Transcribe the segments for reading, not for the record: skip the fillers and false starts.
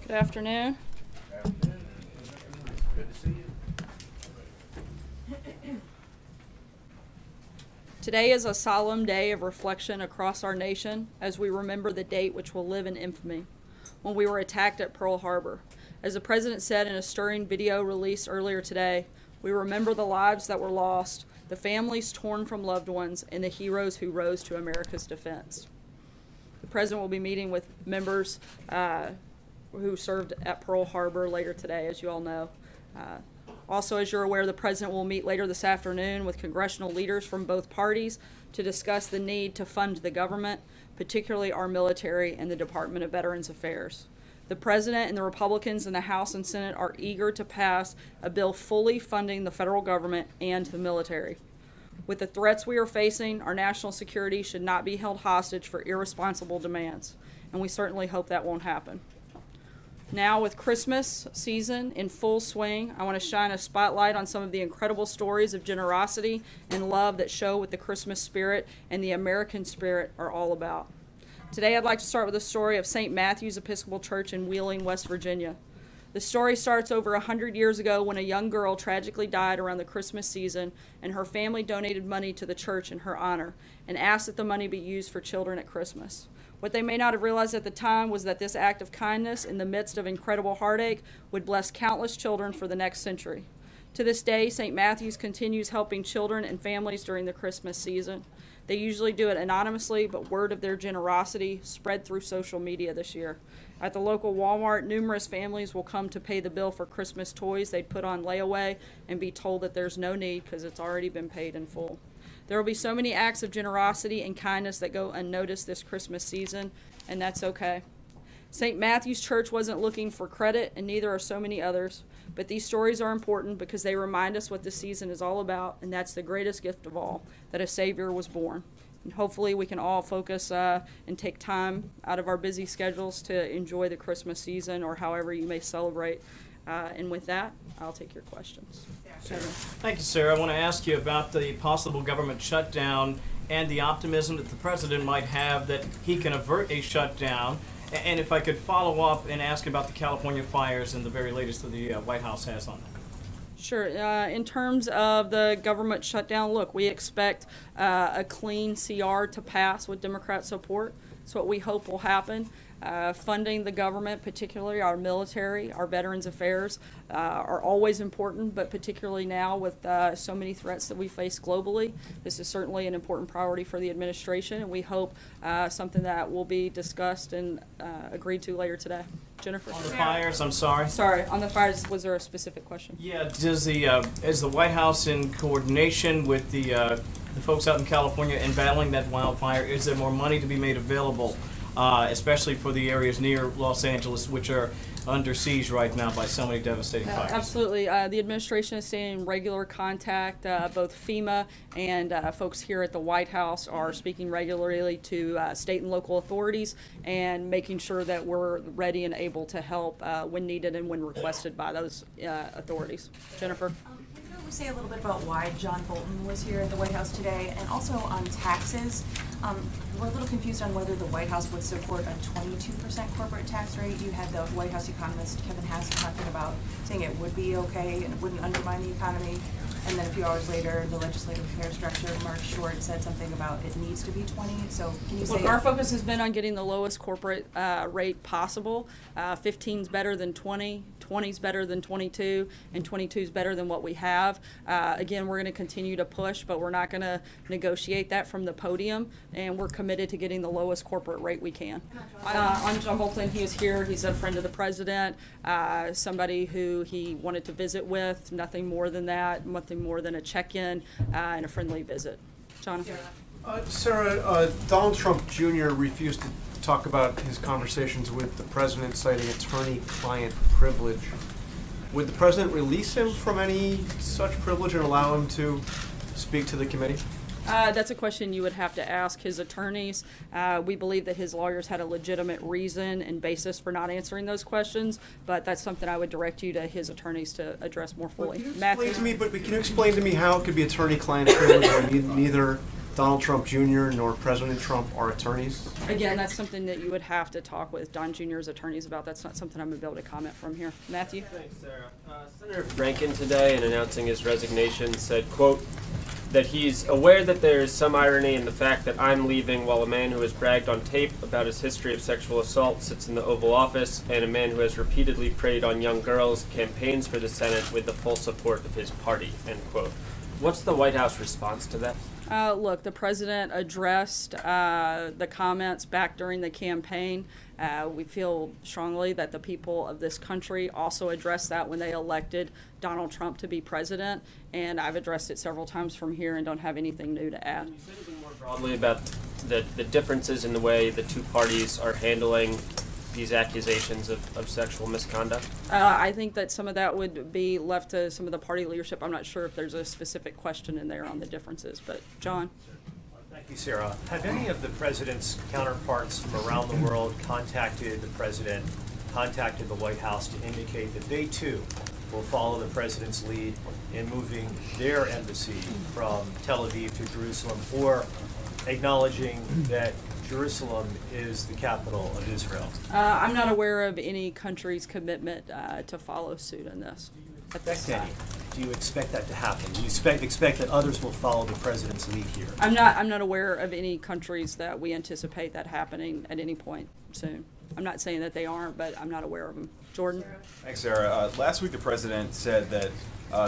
Good afternoon. Good to see you. Today is a solemn day of reflection across our nation as we remember the date which will live in infamy, when we were attacked at Pearl Harbor. As the President said in a stirring video released earlier today, we remember the lives that were lost, the families torn from loved ones, and the heroes who rose to America's defense. The President will be meeting with members who served at Pearl Harbor later today, as you all know. Also, as you're aware, the President will meet later this afternoon with congressional leaders from both parties to discuss the need to fund the government, particularly our military and the Department of Veterans Affairs. The President and the Republicans in the House and Senate are eager to pass a bill fully funding the federal government and the military. With the threats we are facing, our national security should not be held hostage for irresponsible demands, and we certainly hope that won't happen. Now, with Christmas season in full swing, I want to shine a spotlight on some of the incredible stories of generosity and love that show what the Christmas spirit and the American spirit are all about. Today, I'd like to start with the story of St. Matthew's Episcopal Church in Wheeling, West Virginia. The story starts over 100 years ago when a young girl tragically died around the Christmas season, and her family donated money to the church in her honor and asked that the money be used for children at Christmas. What they may not have realized at the time was that this act of kindness in the midst of incredible heartache would bless countless children for the next century. To this day, St. Matthew's continues helping children and families during the Christmas season. They usually do it anonymously, but word of their generosity spread through social media this year. At the local Walmart, numerous families will come to pay the bill for Christmas toys they'd put on layaway and be told that there's no need because it's already been paid in full. There will be so many acts of generosity and kindness that go unnoticed this Christmas season, and that's okay. St. Matthew's Church wasn't looking for credit, and neither are so many others, but these stories are important because they remind us what this season is all about, and that's the greatest gift of all, that a Savior was born. And hopefully we can all focus and take time out of our busy schedules to enjoy the Christmas season or however you may celebrate. And with that, I'll take your questions. Thank you, Sarah. I want to ask you about the possible government shutdown and the optimism that the President might have that he can avert a shutdown. And if I could follow up and ask about the California fires and the very latest that the White House has on that. Sure. In terms of the government shutdown, look, we expect a clean CR to pass with Democrat support. That's what we hope will happen. Funding the government, particularly our military, our Veterans Affairs, are always important, but particularly now with so many threats that we face globally, this is certainly an important priority for the administration, and we hope something that will be discussed and agreed to later today. Jennifer? On the fires, I'm sorry. Sorry, on the fires, was there a specific question? Yeah, does is the White House in coordination with the folks out in California in battling that wildfire, is there more money to be made available? Especially for the areas near Los Angeles, which are under siege right now by so many devastating fires. Absolutely. The administration is staying in regular contact. Both FEMA and folks here at the White House are speaking regularly to state and local authorities and making sure that we're ready and able to help when needed and when requested by those authorities. Jennifer? Can you say a little bit about why John Bolton was here at the White House today, and also on taxes? We're a little confused on whether the White House would support a 22% corporate tax rate. You had the White House economist Kevin Hassett talking about saying it would be okay and it wouldn't undermine the economy. And then a few hours later, the legislative affairs director, Mark Short, said something about it needs to be 20. So can you say... Look, our focus has been on getting the lowest corporate rate possible. 15 is better than 20, 20 is better than 22, and 22 is better than what we have. Again, we're going to continue to push, but we're not going to negotiate that from the podium, and we're committed to getting the lowest corporate rate we can. On John Bolton, he is here. He's a friend of the President, somebody who he wanted to visit with, nothing more than that, nothing more than a check-in and a friendly visit. Jonathan? Sarah, Donald Trump Jr. refused to talk about his conversations with the President, citing attorney-client privilege. Would the President release him from any such privilege and allow him to speak to the committee? That's a question you would have to ask his attorneys. We believe that his lawyers had a legitimate reason and basis for not answering those questions, but that's something I would direct you to his attorneys to address more fully. Can you explain to me how it could be attorney-client privilege when neither Donald Trump Jr. nor President Trump are attorneys? Again, that's something that you would have to talk with Don Jr.'s attorneys about. That's not something I'm going to be able to comment from here. Matthew? Thanks, Sarah. Senator Franken today, in announcing his resignation, said, quote, that he's aware that there is some irony in the fact that I'm leaving while a man who has bragged on tape about his history of sexual assault sits in the Oval Office, and a man who has repeatedly preyed on young girls campaigns for the Senate with the full support of his party, end quote. What's the White House response to that? Look, the president addressed the comments back during the campaign. We feel strongly that the people of this country also addressed that when they elected Donald Trump to be president, and I've addressed it several times from here and don't have anything new to add. Can you say anything more broadly about the differences in the way the two parties are handling these accusations of sexual misconduct? I think that some of that would be left to some of the party leadership. I'm not sure if there's a specific question in there on the differences, but John? Thank you, Sarah. Have any of the president's counterparts from around the world contacted the president, contacted the White House to indicate that they too will follow the president's lead in moving their embassy from Tel Aviv to Jerusalem, or acknowledging that Jerusalem is the capital of Israel? I'm not aware of any country's commitment to follow suit in this. Do you expect that to happen? Do you expect that others will follow the president's lead here? I'm not aware of any countries that we anticipate that happening at any point soon. I'm not saying that they aren't, but I'm not aware of them. Jordan? Thanks, Sarah. Last week, the president said that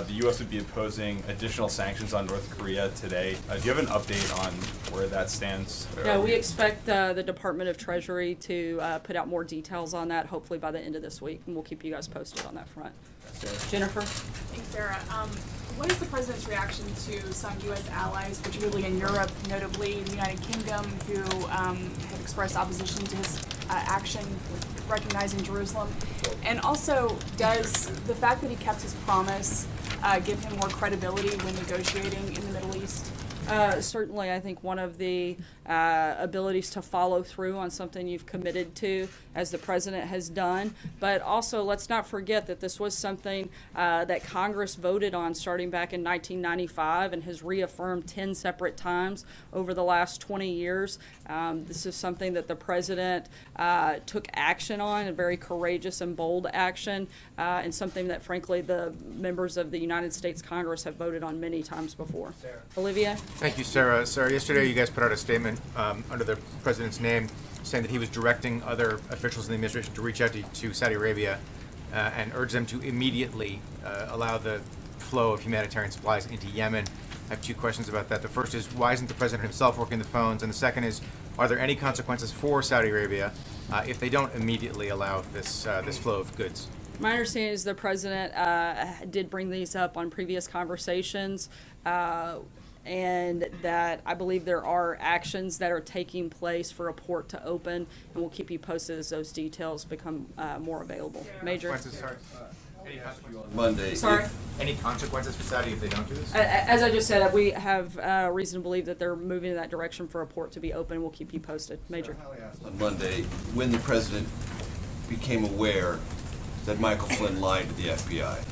the U.S. would be imposing additional sanctions on North Korea today. Do you have an update on where that stands? Yeah, we expect the Department of Treasury to put out more details on that, hopefully by the end of this week, and we'll keep you guys posted on that front. Jennifer? Thanks, Sarah. What is the president's reaction to some U.S. allies, particularly in Europe, notably the United Kingdom, who have expressed opposition to his action recognizing Jerusalem? And also, does the fact that he kept his promise give him more credibility when negotiating in the Middle East? Certainly, I think one of the abilities to follow through on something you've committed to, as the president has done. But also, let's not forget that this was something that Congress voted on starting back in 1995 and has reaffirmed 10 separate times over the last 20 years. This is something that the president took action on, a very courageous and bold action, and something that, frankly, the members of the United States Congress have voted on many times before. Sarah. Olivia? Thank you, Sarah. Sarah, yesterday you guys put out a statement under the president's name saying that he was directing other officials in the administration to reach out to Saudi Arabia and urge them to immediately allow the flow of humanitarian supplies into Yemen. I have two questions about that. The first is, why isn't the president himself working the phones? And the second is, are there any consequences for Saudi Arabia if they don't immediately allow this flow of goods? My understanding is the president did bring these up on previous conversations, and that I believe there are actions that are taking place for a port to open, and we'll keep you posted as those details become more available. Major? Any consequences? Monday. Sorry? Any consequences for Saudi if they don't do this? As I just said, we have reason to believe that they're moving in that direction for a port to be open. We'll keep you posted. Major? On Monday, when the president became aware that Michael Flynn lied to the FBI,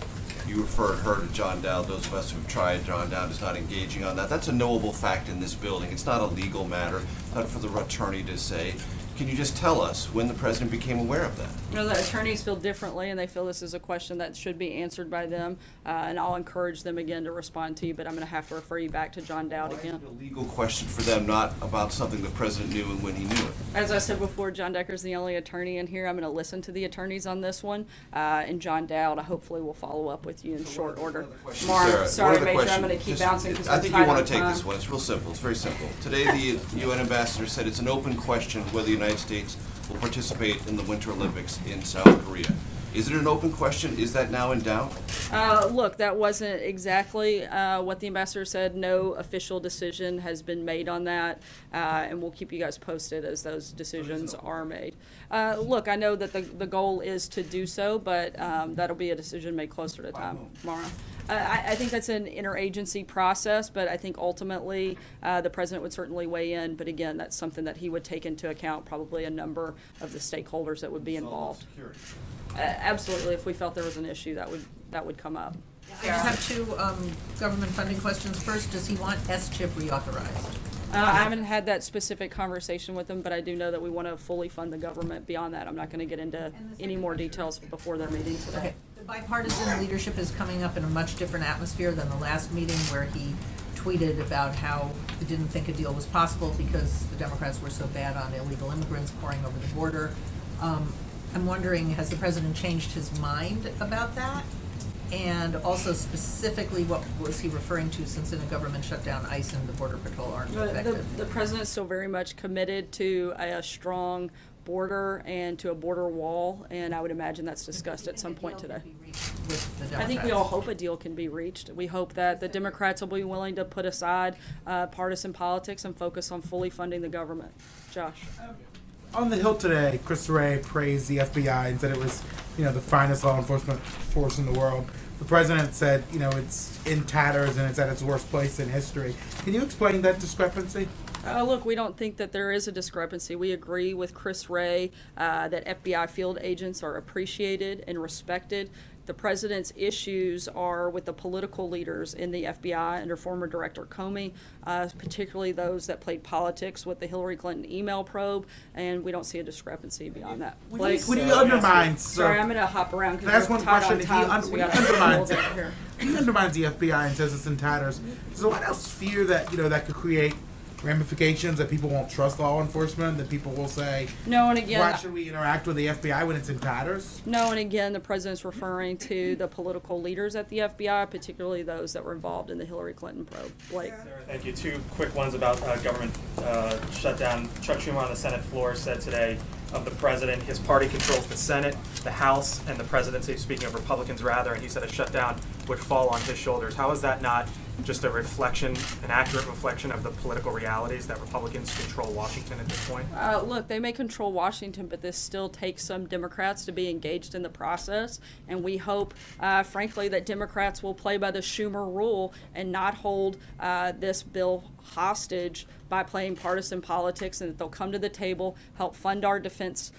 you referred her to John Dowd. Those of us who have tried, John Dowd is not engaging on that. That's a knowable fact in this building. It's not a legal matter, not for the attorney to say. Can you just tell us when the president became aware of that? You know, the attorneys feel differently, and they feel this is a question that should be answered by them, and I'll encourage them again to respond to you, but I'm going to have to refer you back to John Dowd again. Why is it a legal question for them, not about something the president knew and when he knew it? As I said before, John Decker's the only attorney in here. I'm going to listen to the attorneys on this one, and John Dowd hopefully will follow up with you in short order. Mark, sorry, Major, I'm going to keep bouncing because I think you want to take this one. It's real simple. It's very simple. Today, the UN ambassador said it's an open question whether the United States will participate in the Winter Olympics in South Korea. Is it an open question? Is that now in doubt? Look, that wasn't exactly what the ambassador said. No official decision has been made on that, and we'll keep you guys posted as those decisions are made. Look, I know that the goal is to do so, but that'll be a decision made closer to time tomorrow. I think that's an interagency process, but I think ultimately the president would certainly weigh in. But again, that's something that he would take into account, probably a number of the stakeholders that would be involved. Absolutely, if we felt there was an issue, that would come up. I just have two government funding questions. First, does he want S-chip reauthorized? I haven't had that specific conversation with them, but I do know that we want to fully fund the government. Beyond that, I'm not going to get into any more details before their meeting today. Okay. The bipartisan leadership is coming up in a much different atmosphere than the last meeting where he tweeted about how he didn't think a deal was possible because the Democrats were so bad on illegal immigrants pouring over the border. I'm wondering, has the president changed his mind about that? And also specifically, what was he referring to, since in a government shutdown, ICE and the Border Patrol aren't effective? The president's still very much committed to a strong border and to a border wall, and I would imagine that's discussed at some point today. I think we all hope a deal can be reached. We hope that the Democrats will be willing to put aside partisan politics and focus on fully funding the government. Josh. On the Hill today, Chris Wray praised the FBI and said it was, the finest law enforcement force in the world. The president said, it's in tatters and it's at its worst place in history. Can you explain that discrepancy? Look, we don't think that there is a discrepancy. We agree with Chris Wray that FBI field agents are appreciated and respected. The president's issues are with the political leaders in the FBI under former Director Comey, particularly those that played politics with the Hillary Clinton email probe, and we don't see a discrepancy beyond that. When he undermines... Sorry, I'm going to hop around because that's we're one tied question. on time. He undermines the FBI and says it's in tatters. Does the White House fear that, that could create ramifications, that people won't trust law enforcement, that people will say, no, and again, why should we interact with the FBI when it's in tatters? No, and again, the president's referring to the political leaders at the FBI, particularly those that were involved in the Hillary Clinton probe. Blake. Thank you. Two quick ones about government shutdown. Chuck Schumer on the Senate floor said today of the president, his party controls the Senate, the House, and the presidency, speaking of Republicans rather, and he said a shutdown would fall on his shoulders. How is that not just a reflection, an accurate reflection of the political realities that Republicans control Washington at this point? Look, they may control Washington, but this still takes some Democrats to be engaged in the process, and we hope, frankly, that Democrats will play by the Schumer rule and not hold this bill hostage by playing partisan politics, and that they'll come to the table, help fund our defense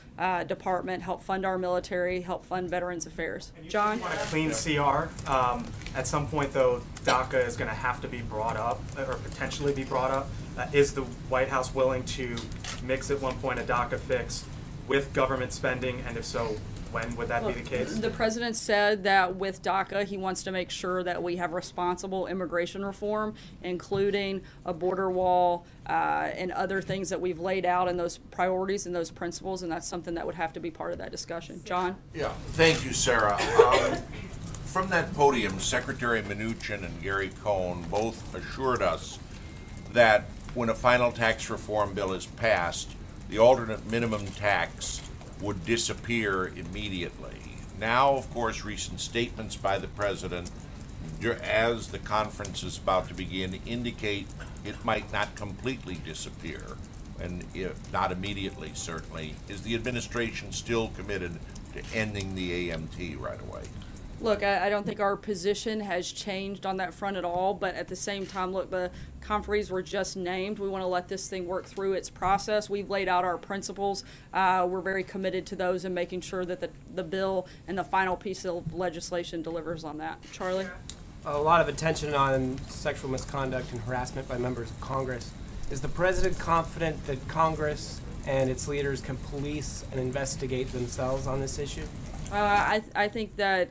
department, help fund our military, help fund Veterans Affairs. John? Want a clean CR. At some point, though, DACA is going to have to be brought up, or potentially be brought up. Is the White House willing to mix at one point a DACA fix with government spending, and if so, when would that be the case? The president said that with DACA, he wants to make sure that we have responsible immigration reform, including a border wall and other things that we've laid out in those priorities and those principles, and that's something that would have to be part of that discussion. John? Yeah, thank you, Sarah. From that podium, Secretary Mnuchin and Gary Cohn both assured us that when a final tax reform bill is passed, the alternate minimum tax would disappear immediately. Now, of course, recent statements by the president, as the conference is about to begin, indicate it might not completely disappear, and if not immediately, certainly. Is the administration still committed to ending the AMT right away? Look, I don't think our position has changed on that front at all, but at the same time, look, the conferees were just named. We want to let this thing work through its process. We've laid out our principles. We're very committed to those and making sure that the bill and the final piece of legislation delivers on that. Charlie? A lot of attention on sexual misconduct and harassment by members of Congress. Is the president confident that Congress and its leaders can police and investigate themselves on this issue? I think that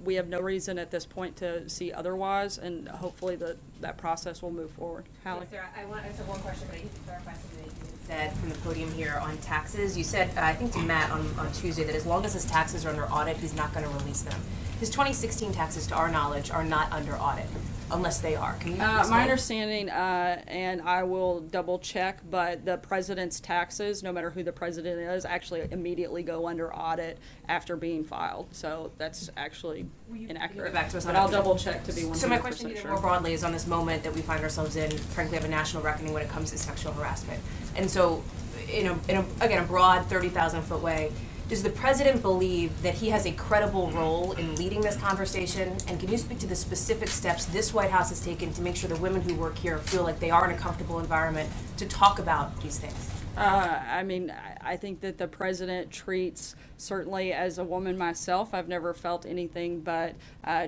we have no reason at this point to see otherwise, and hopefully that process will move forward. Hallie? Sarah, I want to answer one question, but I need to clarify something that you said from the podium here on taxes. You said, I think to Matt on Tuesday, that as long as his taxes are under audit, he's not going to release them. His 2016 taxes, to our knowledge, are not under audit, unless they are. Can you explain? My understanding, and I will double check, but the president's taxes, no matter who the president is, actually immediately go under audit after being filed. So that's actually inaccurate. Back to us but on I'll that. double check to be 100% So my question sure. more broadly is on this moment that we find ourselves in. Frankly, of a national reckoning when it comes to sexual harassment. And so, in a broad 30,000-foot way, does the president believe that he has a credible role in leading this conversation? And can you speak to the specific steps this White House has taken to make sure the women who work here feel like they are in a comfortable environment to talk about these things? I mean, I think that the president treats, certainly as a woman myself, I've never felt anything but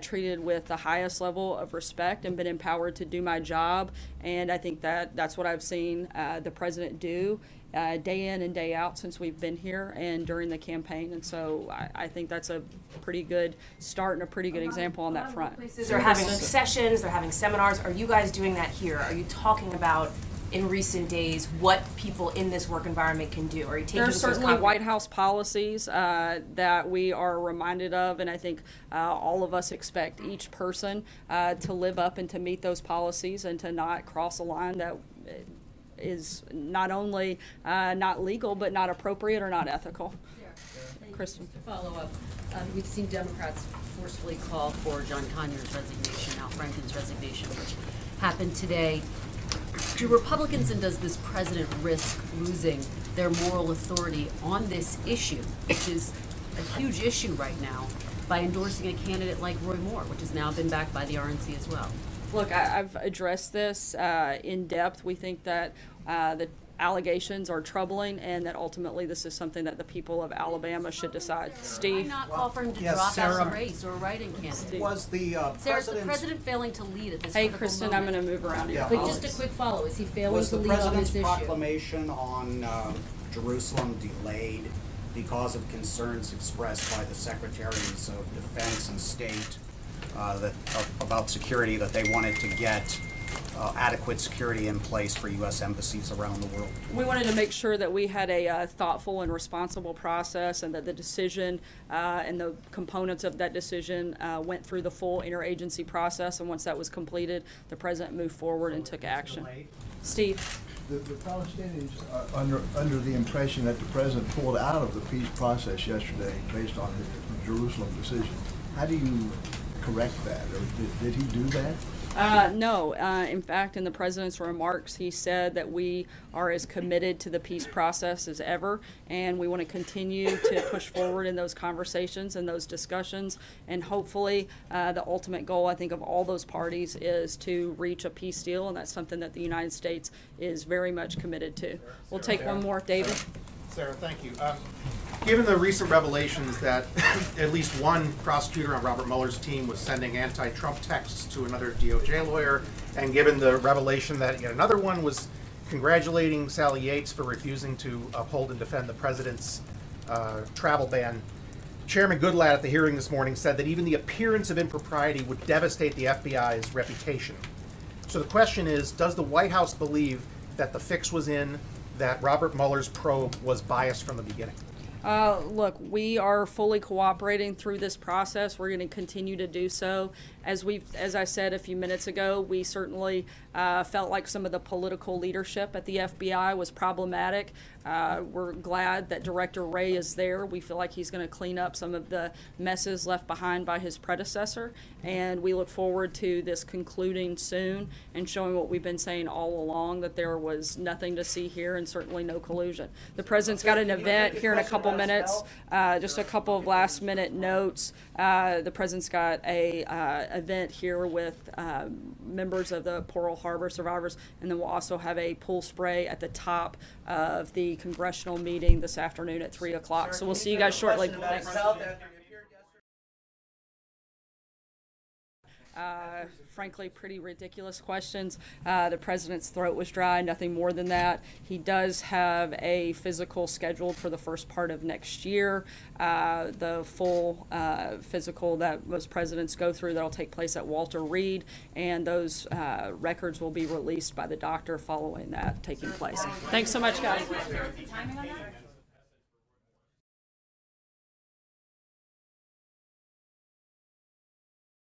treated with the highest level of respect and been empowered to do my job. And I think that that's what I've seen the president do day in and day out since we've been here and during the campaign. And so I think that's a pretty good start and a pretty good example on that front. Places are having sessions, they're having seminars. Are you guys doing that here? Are you talking about in recent days what people in this work environment can do? Are you taking There are certainly White House policies that we are reminded of, and I think all of us expect each person to live up and to meet those policies and to not cross a line that is not only not legal but not appropriate or not ethical. Kristen. To follow up, we've seen Democrats forcefully call for John Conyers' resignation, now Franken's resignation, which happened today. Do Republicans and does this president risk losing their moral authority on this issue, which is a huge issue right now, by endorsing a candidate like Roy Moore, which has now been backed by the RNC as well? Look, I've addressed this in depth. We think that the allegations are troubling and that ultimately this is something that the people of Alabama should decide. Steve? Why not call for him to drop out of the race or a write-in candidate? Was the Sarah, is the president failing to lead at this Hey, critical Kristen, moment? I'm going to move around here. But just a quick follow. Is he failing to lead on this issue? Was the president's proclamation on Jerusalem delayed because of concerns expressed by the secretaries of defense and state about security, that they wanted to get adequate security in place for U.S. embassies around the world? We wanted to make sure that we had a thoughtful and responsible process, and that the decision and the components of that decision went through the full interagency process. And once that was completed, the president moved forward and took action. Steve? The Palestinians are under the impression that the president pulled out of the peace process yesterday based on the Jerusalem decision. How do you correct that, or did he do that? No. In fact, in the president's remarks, he said that we are as committed to the peace process as ever, and we want to continue to push forward in those conversations and those discussions. And hopefully, the ultimate goal, I think, of all those parties is to reach a peace deal, and that's something that the United States is very much committed to. We'll take one more. David? Sarah, thank you. Given the recent revelations that at least one prosecutor on Robert Mueller's team was sending anti-Trump texts to another DOJ lawyer, and given the revelation that yet another one was congratulating Sally Yates for refusing to uphold and defend the president's travel ban, Chairman Goodlatte at the hearing this morning said that even the appearance of impropriety would devastate the FBI's reputation. So the question is, does the White House believe that the fix was in, that Robert Mueller's probe was biased from the beginning? Look, we are fully cooperating through this process. We're going to continue to do so. As I said a few minutes ago, we certainly felt like some of the political leadership at the FBI was problematic. We're glad that Director Wray is there. We feel like he's going to clean up some of the messes left behind by his predecessor, and we look forward to this concluding soon and showing what we've been saying all along, that there was nothing to see here and certainly no collusion. The president's got an event here in a couple minutes. Just a couple of last-minute notes. The president's got a event here with members of the Pearl Harbor survivors, and then we'll also have a pool spray at the top of the congressional meeting this afternoon at 3 o'clock. So we'll see you guys shortly. Thanks. Frankly, pretty ridiculous questions. The president's throat was dry, nothing more than that. He does have a physical scheduled for the first part of next year. The full physical that most presidents go through, that'll take place at Walter Reed, and those records will be released by the doctor following that taking place. Thanks so much, guys. Timing on that?